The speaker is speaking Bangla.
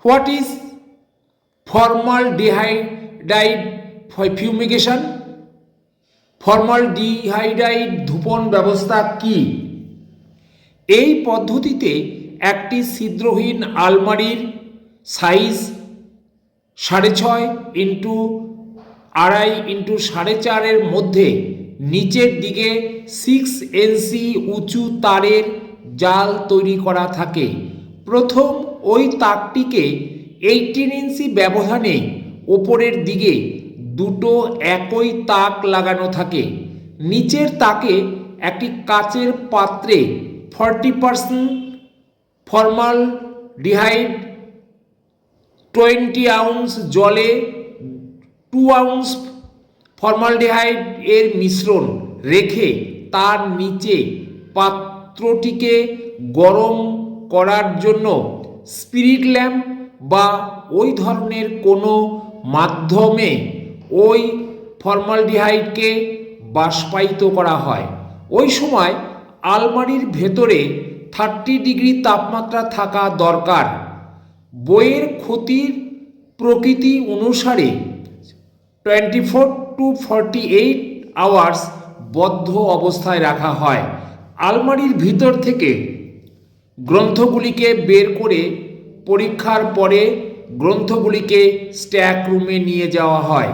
What is formaldehyde fumigation? Formaldehyde ধূপন ব্যবস্থা কি? এই পদ্ধতিতে একটি ছিদ্রহীন আলমারির সাইজ 6.5 ইন্টু 2.5 ইন্টু 4.5 মধ্যে নিচের দিকে 6 ইঞ্চি উঁচু তারের জাল তৈরি করা থাকে। প্রথম ওই তাকটিকে 18 ইঞ্চি ব্যবধানে ওপরের দিকে দুটো একই তাক লাগানো থাকে। নিচের তাকে একটি কাচের পাত্রে 40% ফর্মালডিহাইড, 20 আউন্স জলে 2 আউন্স ফর্মালডিহাইড এর মিশ্রণ রেখে তার নিচে পাত্রটিকে গরম করার জন্য স্পিরিট ল্যাম্প বা ওই ধরনের কোনো মাধ্যমে ওই ফর্মালডিহাইডকে বাষ্পায়িত করা হয়। ওই সময় আলমারির ভেতরে 30 ডিগ্রি তাপমাত্রা থাকা দরকার। বইয়ের ক্ষতির প্রকৃতি অনুসারে 24 to 48 আওয়ার্স বদ্ধ অবস্থায় রাখা হয়। আলমারির ভিতর থেকে গ্রন্থগুলিকে বের করে পরীক্ষার পরে গ্রন্থগুলিকে স্ট্যাক রুমে নিয়ে যাওয়া হয়।